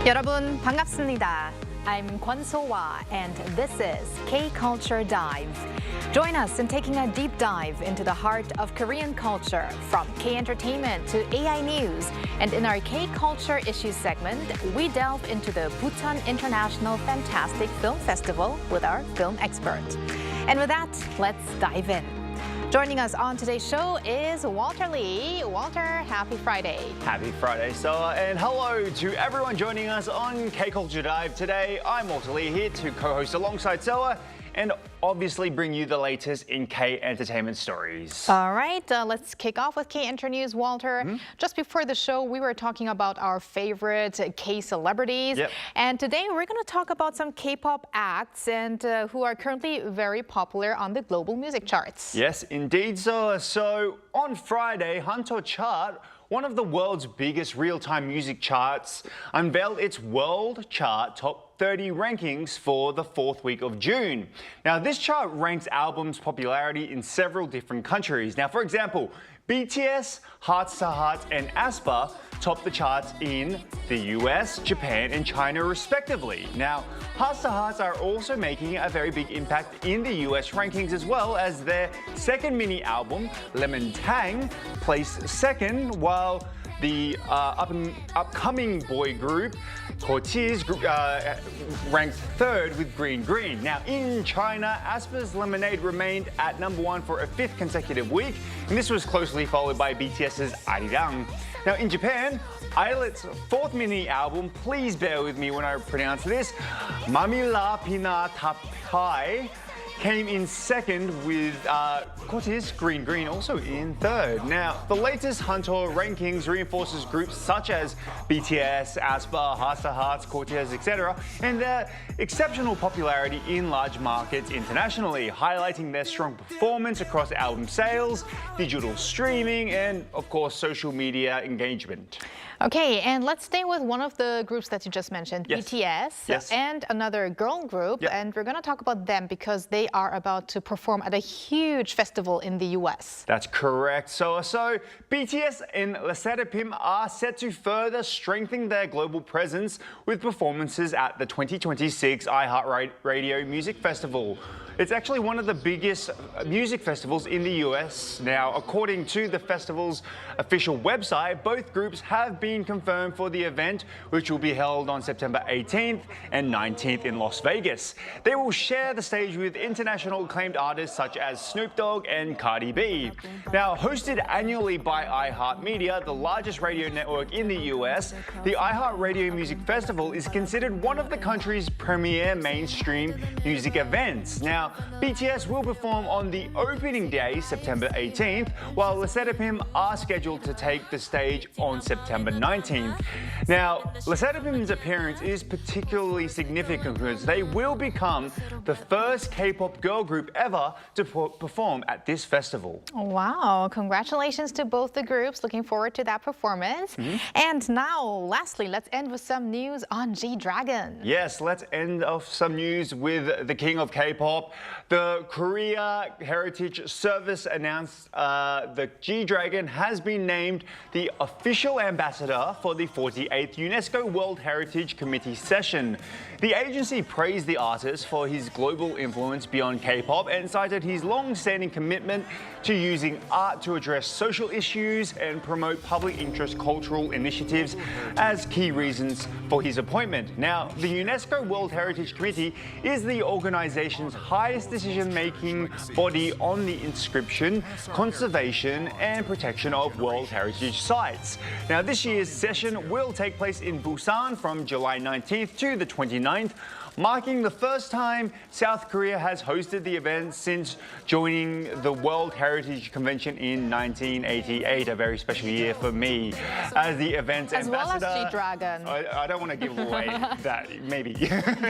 여러분 반갑습니다. I'm Kwon So-hwa and this is K-Culture Dive. Join us in taking a deep dive into the heart of Korean culture, from K-entertainment to AI news. And in our K-Culture Issues segment, we delve into the Busan International Fantastic Film Festival with our film expert. And with that, let's dive in. Joining us on today's show is Walter Lee. Walter, happy Friday. Happy Friday, Soa, and hello to everyone joining us on K-Culture Dive today. I'm Walter Lee here to co-host alongside Soa and obviously bring you the latest in K-entertainment stories. All right, let's kick off with K-Enter News, Walter. Just before the show, we were talking about our favorite K-celebrities. And today we're going to talk about some K-pop acts and who are currently very popular on the global music charts. Yes, indeed, Soa. So on Friday, Hanteo chart, one of the world's biggest real-time music charts, unveiled its world chart top 30 rankings for the fourth week of June. Now, this chart ranks albums' popularity in several different countries. Now, for example, BTS, Hearts to Hearts, and aespa top the charts in the US, Japan, and China respectively. Now, Hearts to Hearts are also making a very big impact in the US rankings, as well as their second mini album, Lemon Tang, placed second, while the upcoming boy group, Cortez, ranked third with Green Green. Now, in China, aespa's Lemonade remained at #1 for a fifth consecutive week, and this was closely followed by BTS's Arirang. Now, in Japan, Islet's fourth mini album, please bear with me when I pronounce this, Mamila Pina Tapai, came in second, with Cortez Green Green also in third. Now, the latest Hanteo rankings reinforces groups such as BTS, aespa, Hearts to Hearts, Cortez, etc., and their exceptional popularity in large markets internationally, highlighting their strong performance across album sales, digital streaming, and of course, social media engagement. Okay, and let's stay with one of the groups that you just mentioned, BTS, and another girl group, and we're going to talk about them because they are about to perform at a huge festival in the US. That's correct. So BTS and LE are set to further strengthen their global presence with performances at the 2026 iHeartRadio Music Festival. It's actually one of the biggest music festivals in the US. Now, according to the festival's official website, both groups have been confirmed for the event, which will be held on September 18th and 19th in Las Vegas. They will share the stage with international acclaimed artists such as Snoop Dogg and Cardi B. Now, hosted annually by iHeartMedia, the largest radio network in the US, the iHeartRadio Music Festival is considered one of the country's premier mainstream music events. Now, BTS will perform on the opening day, September 18th, while LE are scheduled to take the stage on September 19th. Now, LE's appearance is particularly significant because they will become the first K-pop girl group ever to perform at this festival. Wow, congratulations to both the groups. Looking forward to that performance. And now, lastly, let's end with some news on G-Dragon. Yes, let's end off some news with the king of K-pop. The Korea Heritage Service announced the G-Dragon has been named the official ambassador for the 48th UNESCO World Heritage Committee session. The agency praised the artist for his global influence beyond K-pop and cited his long-standing commitment to using art to address social issues and promote public interest cultural initiatives as key reasons for his appointment. Now, the UNESCO World Heritage Committee is the organization's highest decision-making body on the inscription, conservation, and protection of World Heritage sites. Now, this year's session will take place in Busan from July 19th to the 29th, marking the first time South Korea has hosted the event since joining the World Heritage Convention in 1988, a very special year for me as the event's ambassador. As well as G-Dragon. I don't want to give away that, maybe.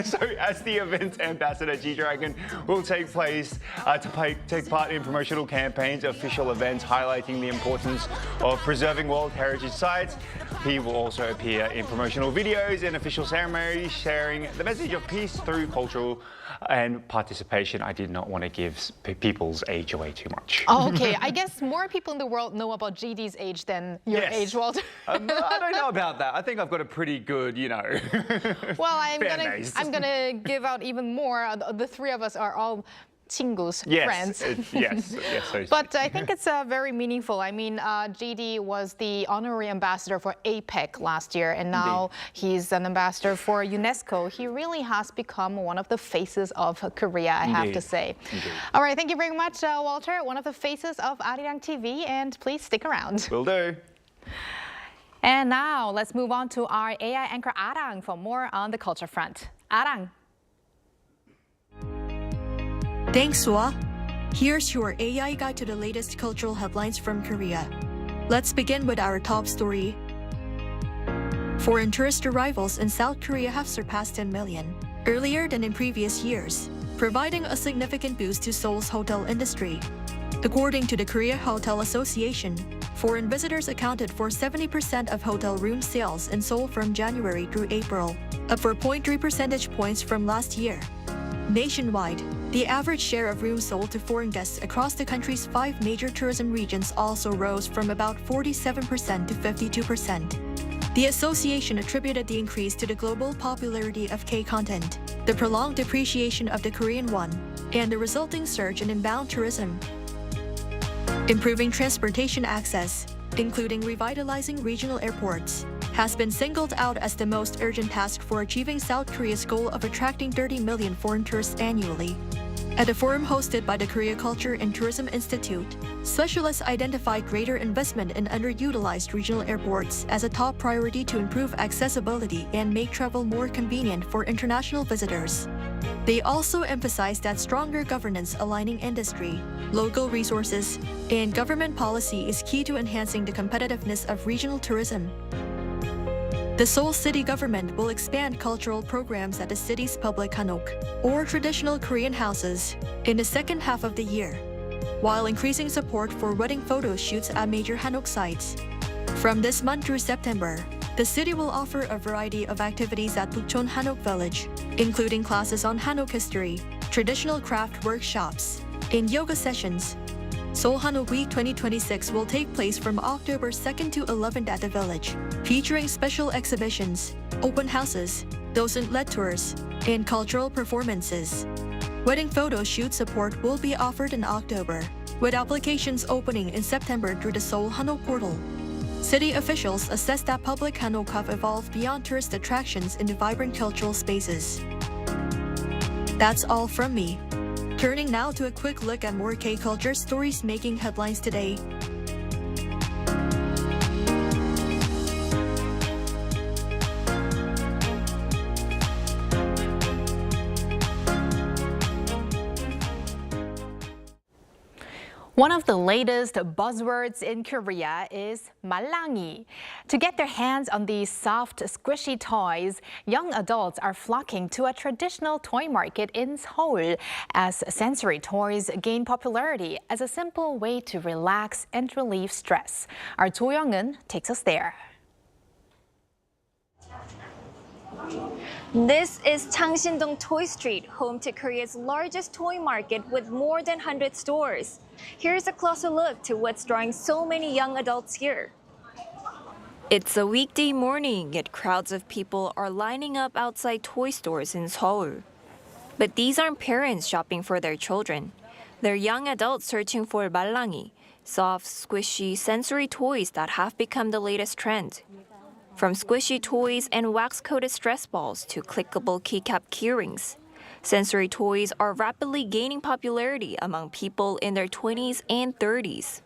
So as the event's ambassador, G-Dragon will take part in promotional campaigns, official events highlighting the importance of preserving World Heritage sites. He will also appear in promotional videos and official ceremonies sharing the message of peace peace through cultural and participation. I did not want to give people's age away too much. Oh, okay, I guess more people in the world know about GD's age than your age, Walter. I don't know about that. I think I've got a pretty good, Well, I'm fan gonna give out even more. The three of us are all 친구s, friends. Yes. But I think it's very meaningful. I mean, GD was the honorary ambassador for APEC last year, and now he's an ambassador for UNESCO. He really has become one of the faces of Korea, I have to say. All right, thank you very much, Walter, one of the faces of Arirang TV, and please stick around. Will do. And now let's move on to our AI anchor Arirang for more on the culture front. Arirang. Thanks, Sua. Here's your AI guide to the latest cultural headlines from Korea. Let's begin with our top story. Foreign tourist arrivals in South Korea have surpassed 10 million, earlier than in previous years, providing a significant boost to Seoul's hotel industry. According to the Korea Hotel Association, foreign visitors accounted for 70% of hotel room sales in Seoul from January through April, up 4.3 percentage points from last year. Nationwide, the average share of rooms sold to foreign guests across the country's 5 major tourism regions also rose from about 47% to 52%. The association attributed the increase to the global popularity of K-content, the prolonged depreciation of the Korean won, and the resulting surge in inbound tourism. Improving transportation access, including revitalizing regional airports, has been singled out as the most urgent task for achieving South Korea's goal of attracting 30 million foreign tourists annually. At a forum hosted by the Korea Culture and Tourism Institute, specialists identified greater investment in underutilized regional airports as a top priority to improve accessibility and make travel more convenient for international visitors. They also emphasized that stronger governance aligning industry, local resources, and government policy is key to enhancing the competitiveness of regional tourism. The Seoul city government will expand cultural programs at the city's public hanok, or traditional Korean houses, in the second half of the year, while increasing support for wedding photo shoots at major hanok sites. From this month through September, the city will offer a variety of activities at Bukchon Hanok Village, including classes on Hanok history, traditional craft workshops, and yoga sessions. Seoul Hanok Week 2026 will take place from October 2nd to 11th at the village, featuring special exhibitions, open houses, docent-led tours, and cultural performances. Wedding photo shoot support will be offered in October, with applications opening in September through the Seoul Hanok portal. City officials assess that public hanok have evolved beyond tourist attractions into vibrant cultural spaces. That's all from me. Turning now to a quick look at more K-culture stories making headlines today. One of the latest buzzwords in Korea is 말랑이. To get their hands on these soft, squishy toys, young adults are flocking to a traditional toy market in Seoul as sensory toys gain popularity as a simple way to relax and relieve stress. Our Jo Young-eun takes us there. This is Changsindong Toy Street, home to Korea's largest toy market with more than 100 stores. Here's a closer look to what's drawing so many young adults here. It's a weekday morning, yet crowds of people are lining up outside toy stores in Seoul. But these aren't parents shopping for their children. They're young adults searching for 말랑이, soft, squishy, sensory toys that have become the latest trend. From squishy toys and wax-coated stress balls to clickable keycap keyrings, sensory toys are rapidly gaining popularity among people in their 20s and 30s.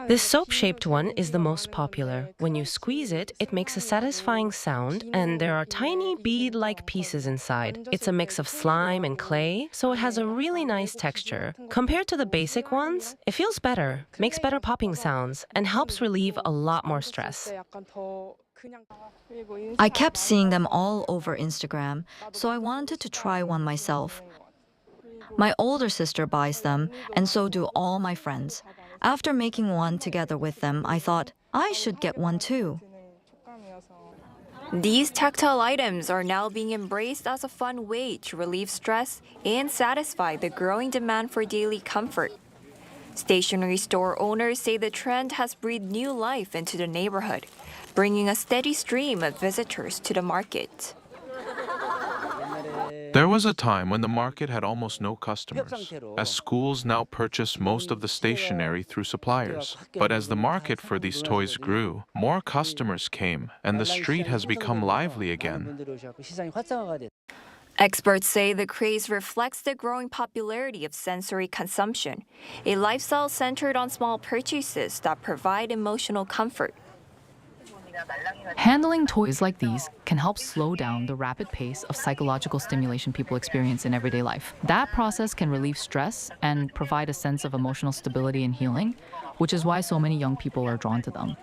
This soap-shaped one is the most popular. When you squeeze it, it makes a satisfying sound, and there are tiny bead-like pieces inside. It's a mix of slime and clay, so it has a really nice texture. Compared to the basic ones, it feels better, makes better popping sounds, and helps relieve a lot more stress. I kept seeing them all over Instagram, so I wanted to try one myself. My older sister buys them, and so do all my friends. After making one together with them, I thought, I should get one too. These tactile items are now being embraced as a fun way to relieve stress and satisfy the growing demand for daily comfort. Stationery store owners say the trend has breathed new life into the neighborhood, bringing a steady stream of visitors to the market. There was a time when the market had almost no customers, as schools now purchase most of the stationery through suppliers. But as the market for these toys grew, more customers came, and the street has become lively again. Experts say the craze reflects the growing popularity of sensory consumption, a lifestyle centered on small purchases that provide emotional comfort. Handling toys like these can help slow down the rapid pace of psychological stimulation people experience in everyday life. That process can relieve stress and provide a sense of emotional stability and healing, which is why so many young people are drawn to them.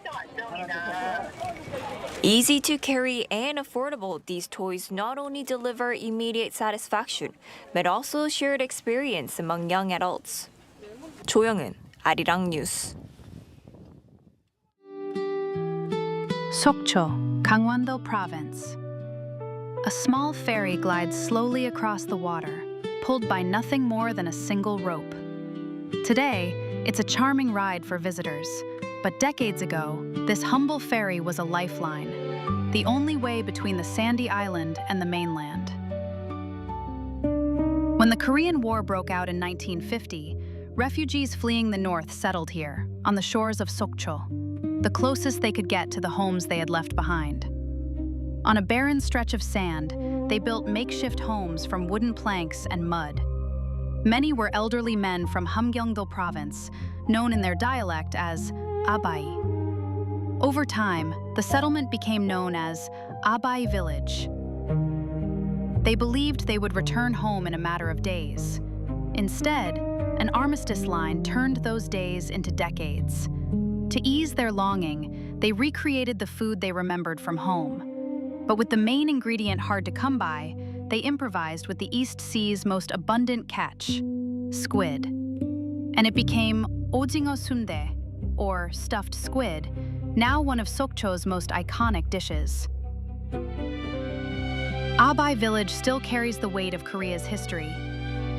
Easy to carry and affordable, these toys not only deliver immediate satisfaction, but also shared experience among young adults. 조영은, Arirang News. Sokcho, Gangwon-do Province. A small ferry glides slowly across the water, pulled by nothing more than a single rope. Today, it's a charming ride for visitors, but decades ago, this humble ferry was a lifeline, the only way between the sandy island and the mainland. When the Korean War broke out in 1950, refugees fleeing the north settled here, on the shores of Sokcho, the closest they could get to the homes they had left behind. On a barren stretch of sand, they built makeshift homes from wooden planks and mud. Many were elderly men from Hamgyongdo Province, known in their dialect as Abai. Over time, the settlement became known as Abai Village. They believed they would return home in a matter of days. Instead, an armistice line turned those days into decades. To ease their longing, they recreated the food they remembered from home. But with the main ingredient hard to come by, they improvised with the East Sea's most abundant catch, squid. And it became ojingo sundae, or stuffed squid, now one of Sokcho's most iconic dishes. Abai Village still carries the weight of Korea's history.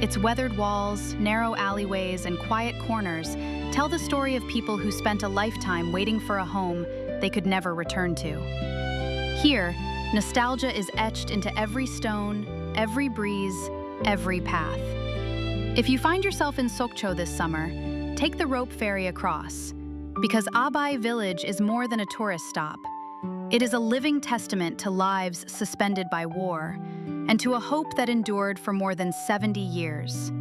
Its weathered walls, narrow alleyways, and quiet corners tell the story of people who spent a lifetime waiting for a home they could never return to. Here, nostalgia is etched into every stone, every breeze, every path. If you find yourself in Sokcho this summer, take the rope ferry across, because Abai Village is more than a tourist stop. It is a living testament to lives suspended by war, and to a hope that endured for more than 70 years.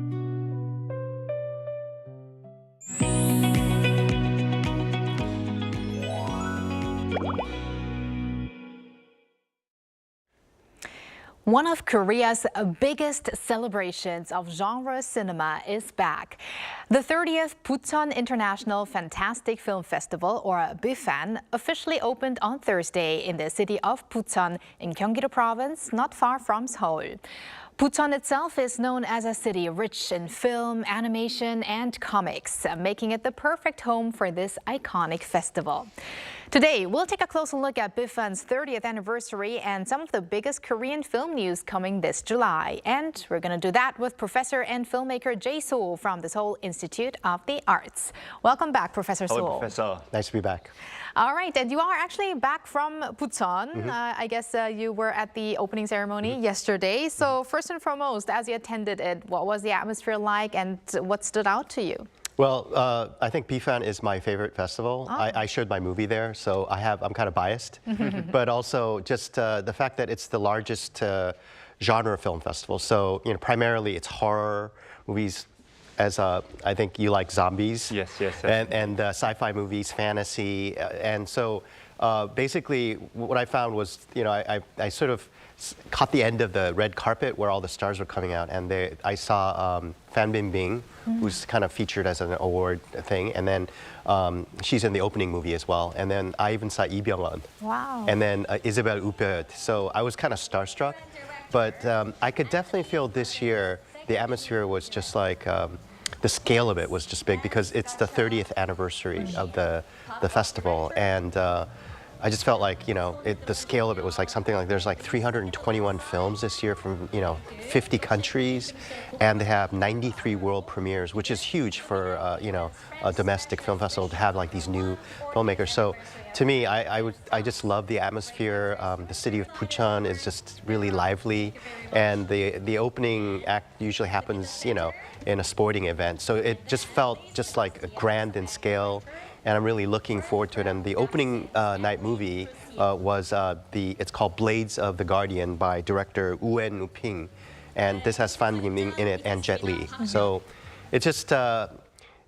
One of Korea's biggest celebrations of genre cinema is back. The 30th Busan International Fantastic Film Festival, or BIFAN, officially opened on Thursday in the city of Busan in Gyeonggi-do Province, not far from Seoul. Busan itself is known as a city rich in film, animation, and comics, making it the perfect home for this iconic festival. Today, we'll take a closer look at BIFAN's 30th anniversary and some of the biggest Korean film news coming this July. And we're going to do that with professor and filmmaker Jae Soo from the Seoul Institute of the Arts. Welcome back, Professor Soo. Hello, Professor. Nice to be back. All right, and you are actually back from Busan. I guess you were at the opening ceremony yesterday. So first and foremost, as you attended it, what was the atmosphere like and what stood out to you? Well, I think BIFAN is my favorite festival. I showed my movie there, so I'm kind of biased. But also just the fact that it's the largest genre film festival. So, primarily it's horror movies, as I think you like zombies. Yes. And sci-fi movies, fantasy. And so basically what I found was, I sort of caught the end of the red carpet where all the stars were coming out. And I saw Fan Bingbing, who's kind of featured as an award thing. And then she's in the opening movie as well. And then I even saw Lee Byung-hun. Wow. And then Isabelle Huppert. So I was kind of starstruck. But I could definitely feel this year the atmosphere was just like, the scale of it was just big because it's the 30th anniversary of the festival. And I just felt like, the scale of it was like something like there's like 321 films this year from, 50 countries, and they have 93 world premieres, which is huge for, a domestic film festival to have like these new filmmakers. So to me, I just love the atmosphere. The city of Bucheon is just really lively, and the opening act usually happens, in a sporting event. So it just felt just like a grand in scale, and I'm really looking forward to it. And the opening night movie it's called Blades of the Guardian by director Woo Ping, and this has Fan Bingbing in it and Jet Li. So it's just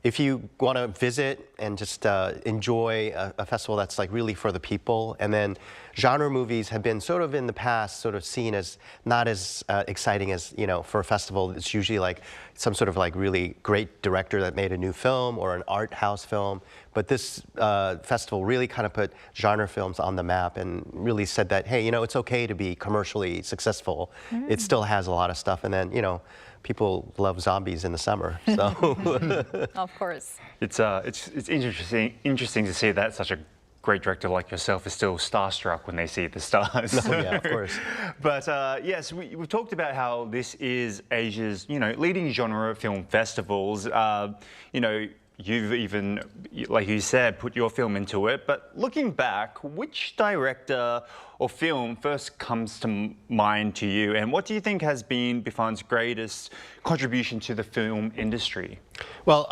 if you want to visit and just enjoy a festival that's like really for the people, and then genre movies have been sort of in the past sort of seen as not as exciting as, for a festival. It's usually like some sort of like really great director that made a new film or an art house film. But this festival really kind of put genre films on the map and really said that, hey, it's okay to be commercially successful. It still has a lot of stuff. And then, people love zombies in the summer, so. Of course. It's interesting to see that such a great director like yourself is still starstruck when they see the stars. Oh, yeah, of course. But yes, we've talked about how this is Asia's, leading genre film festivals. You've even, like you said, put your film into it. But looking back, which director or film first comes to mind to you? And what do you think has been BIFAN's greatest contribution to the film industry? Well,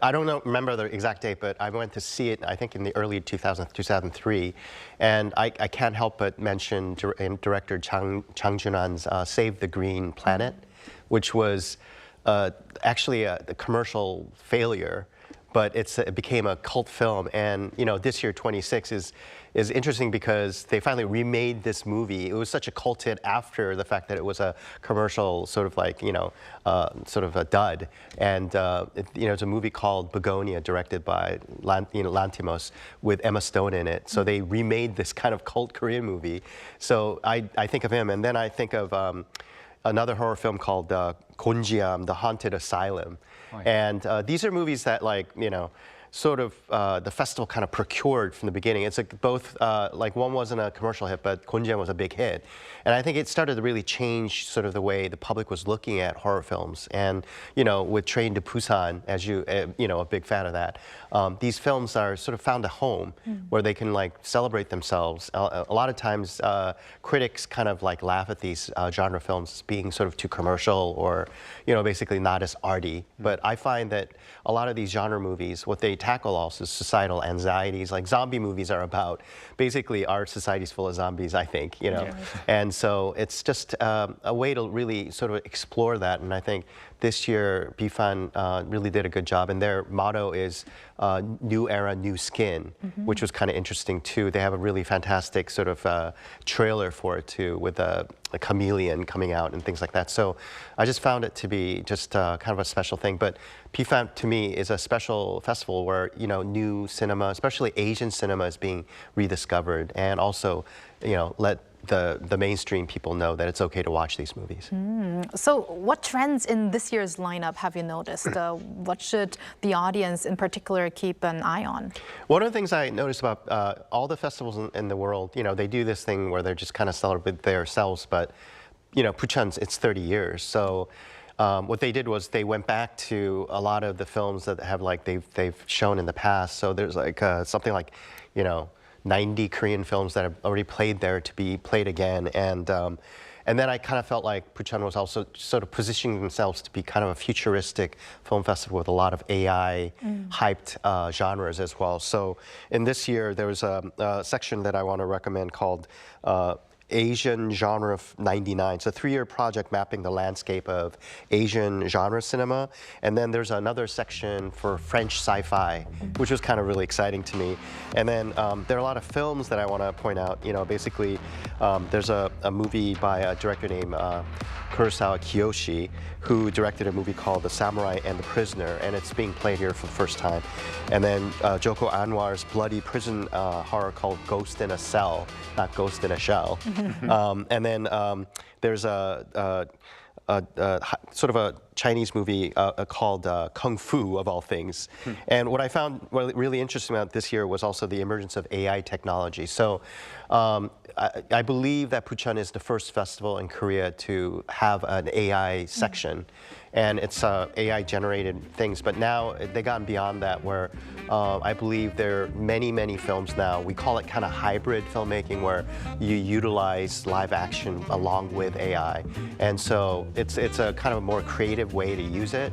I don't remember the exact date, but I went to see it, I think, in the early 2003. And I can't help but mention director Chang Junan's Save the Green Planet, which was actually a commercial failure, but it became a cult film. And this year 26 is interesting because they finally remade this movie. It was such a cult hit after the fact that it was a commercial sort of like sort of a dud. And it's a movie called Begonia, directed by Lantimos, with Emma Stone in it. So they remade this kind of cult Korean movie. So I think of him, and then I think of another horror film called Gonjiam, The Haunted Asylum. Oh, yeah. And these are movies that, like, sort of the festival kind of procured from the beginning. It's like both, like one wasn't a commercial hit, but Gonjiam was a big hit. And I think it started to really change sort of the way the public was looking at horror films. And, with Train to Busan, as a big fan of that, these films are sort of found a home where they can like celebrate themselves. A lot of times critics kind of like laugh at these genre films as being sort of too commercial or, basically not as arty. But I find that a lot of these genre movies, what they tackle also is societal anxieties. Like zombie movies are about basically our society's full of zombies, I think, Yeah. And so it's just a way to really sort of explore that. And I think this year BIFAN really did a good job, and their motto is new era, new skin, which was kind of interesting too. They have a really fantastic sort of trailer for it too, with a chameleon coming out and things like that. So I just found it to be just kind of a special thing. But BIFAN to me is a special festival where, new cinema, especially Asian cinema, is being rediscovered, and also, let the mainstream people know that it's okay to watch these movies. So what trends in this year's lineup have you noticed? What should the audience in particular keep an eye on? One of the things I noticed about all the festivals in the world, they do this thing where they're just kind of celebrate themselves, but, Bucheon's, it's 30 years. So what they did was they went back to a lot of the films that have like they've shown in the past. So there's like something like, 90 Korean films that have already played there to be played again. And then I kind of felt like Bucheon was also sort of positioning themselves to be kind of a futuristic film festival with a lot of AI hyped genres as well. So in this year, there was a section that I want to recommend called Asian Genre of 99. It's a 3-year project mapping the landscape of Asian genre cinema. And then there's another section for French sci-fi, which was kind of really exciting to me. And then there are a lot of films that I want to point out. Basically, there's a movie by a director named Kurosawa Kiyoshi, who directed a movie called The Samurai and the Prisoner, and it's being played here for the first time. And then Joko Anwar's bloody prison horror called Ghost in a Cell, not Ghost in a Shell. And then there's a sort of a Chinese movie called Kung Fu, of all things. And what I found really interesting about this year was also the emergence of AI technology. So I believe that Bucheon is the first festival in Korea to have an AI section. And it's AI-generated things. But now they've gotten beyond that, where I believe there are many films now. We call it kind of hybrid filmmaking, where you utilize live action along with AI. And so it's a kind of a more creative way to use it.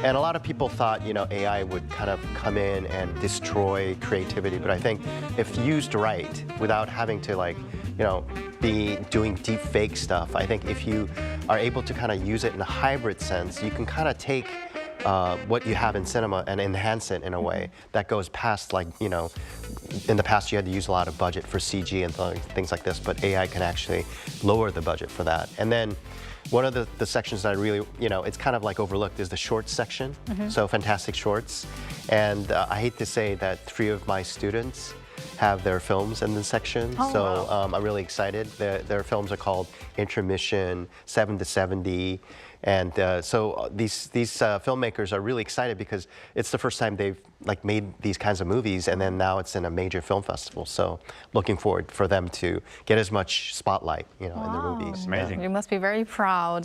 And a lot of people thought, you know, AI would kind of come in and destroy creativity. But I think if used right, without having to, like, you know, be doing deep fake stuff, I think if you are able to kind of use it in a hybrid sense, you can kind of take what you have in cinema and enhance it in a way that goes past, like, you know, in the past you had to use a lot of budget for CG and things like this, but AI can actually lower the budget for that. And then one of the sections that I really, you know, it's kind of like overlooked is the shorts section. So fantastic shorts. And I hate to say that 3 of my students have their films in this section. So I'm really excited. Their films are called Intermission, 7 to 70. And so these filmmakers are really excited because it's the first time they've made these kinds of movies, and then now it's in a major film festival. So looking forward for them to get as much spotlight, you know, in their movies. Amazing. You must be very proud.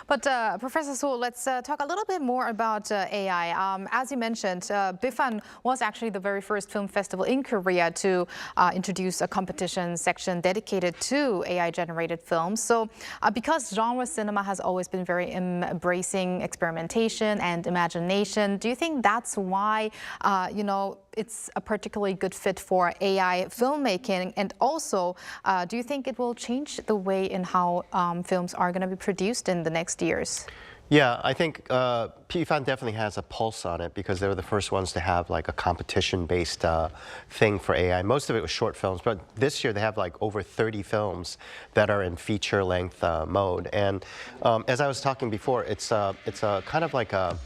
But Professor So, let's talk a little bit more about AI. As you mentioned, BIFAN was actually the very first film festival in Korea to introduce a competition section dedicated to AI-generated films. So because genre cinema has always been very embracing experimentation and imagination, do you think that's why you know, it's a particularly good fit for AI filmmaking? And also, do you think it will change the way in how films are going to be produced in the next years? Yeah, I think BIFAN definitely has a pulse on it because they were the first ones to have like a competition-based thing for AI. Most of it was short films, but this year they have like over 30 films that are in feature-length mode. And as I was talking before, it's a kind of like a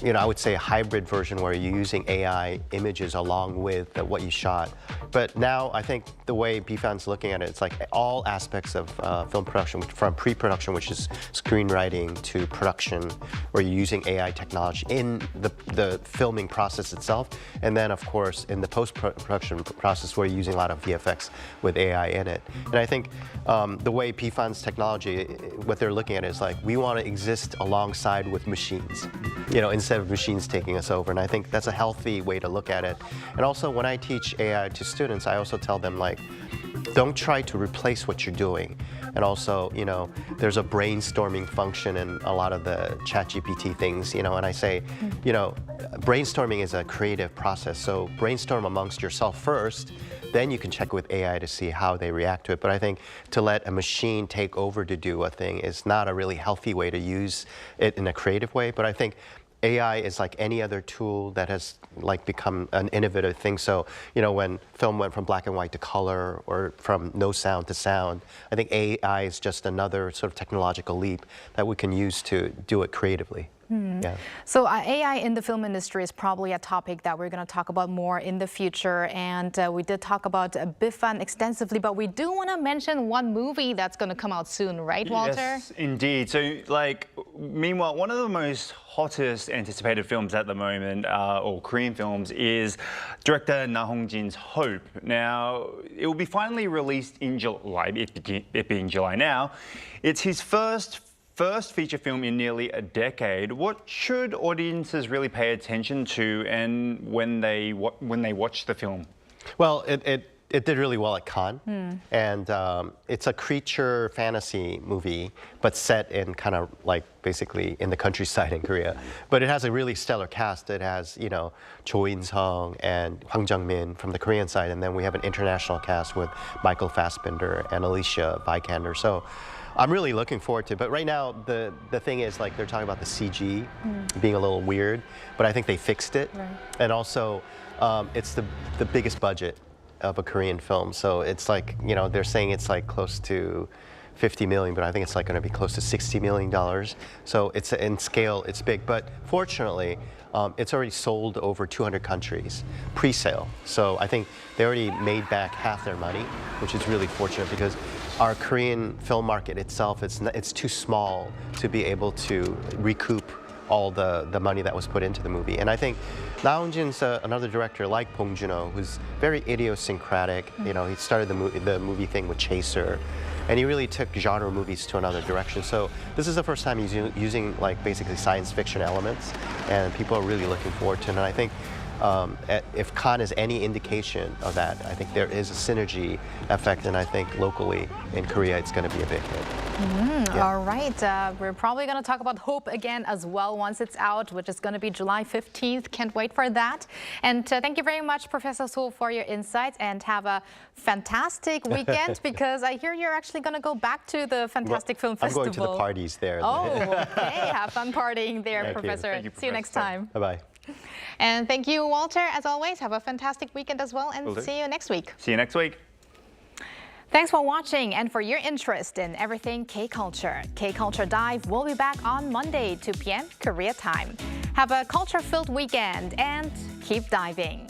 you know, I would say a hybrid version where you're using AI images along with what you shot. But now I think the way BIFAN's looking at it, it's like all aspects of film production, from pre-production, which is screenwriting, to production, where you're using AI technology in the filming process itself. And then, of course, in the post-production process, where you're using a lot of VFX with AI in it. And I think the way BIFAN's technology, what they're looking at is like, we want to exist alongside with machines, you know, instead of machines taking us over. And I think that's a healthy way to look at it. And also, when I teach AI to students, I also tell them, like, don't try to replace what you're doing. And also, you know, there's a brainstorming function in a lot of the ChatGPT things, you know, and I say, you know, brainstorming is a creative process. So brainstorm amongst yourself first, then you can check with AI to see how they react to it. But I think to let a machine take over to do a thing is not a really healthy way to use it in a creative way. But I think AI is like any other tool that has like become an innovative thing. So, you know, when film went from black and white to color, or from no sound to sound, I think AI is just another sort of technological leap that we can use to do it creatively. Yeah. So AI in the film industry is probably a topic that we're going to talk about more in the future. And we did talk about BIFAN extensively, but we do want to mention one movie that's going to come out soon, right, Walter? Yes, indeed. So, like, meanwhile, one of the most hottest anticipated films at the moment, or Korean films, is director Na Hong-jin's Hope. Now, it will be finally released in July, it being July now. It's his first feature film in nearly a decade. What should audiences really pay attention to, and when they watch the film? Well, it did really well at Cannes, and it's a creature fantasy movie, but set in kind of like basically in the countryside in Korea. But it has a really stellar cast. It has, you know, Cho In-sung and Hwang Jung-min from the Korean side, and then we have an international cast with Michael Fassbender and Alicia Vikander. So I'm really looking forward to it. But right now, the thing is, like, they're talking about the CG being a little weird, but I think they fixed it. Right. And also, it's the biggest budget of a Korean film. So it's like, you know, they're saying it's like close to 50 million, but I think it's like going to be close to $60 million. So it's in scale, it's big. But fortunately, it's already sold over 200 countries, pre-sale. So I think they already made back half their money, which is really fortunate because our Korean film market itself, it's too small to be able to recoup all the money that was put into the movie. And I think Na Hong-jin's another director like Bong Joon-ho, who's very idiosyncratic. You know, he started the movie thing with Chaser, and he really took genre movies to another direction. So this is the first time he's using like basically science fiction elements, and people are really looking forward to it. And I think if Cannes is any indication of that, I think there is a synergy effect, and I think locally in Korea it's going to be a big hit. Yeah. All right, we're probably going to talk about Hope again as well once it's out, which is going to be July 15th. Can't wait for that. And thank you very much, Professor Soo, for your insights, and have a fantastic weekend because I hear you're actually going to go back to the Fantastic Film Festival. I'm going to the parties there. Oh, okay. Have fun partying there, Thank Professor. Thank you, See you next time. Bye-bye. And thank you, Walter. As always, have a fantastic weekend as well, and see you next week. See you next week. Thanks for watching and for your interest in everything K-Culture. K-Culture Dive will be back on Monday, 2 p.m. Korea time. Have a culture-filled weekend and keep diving.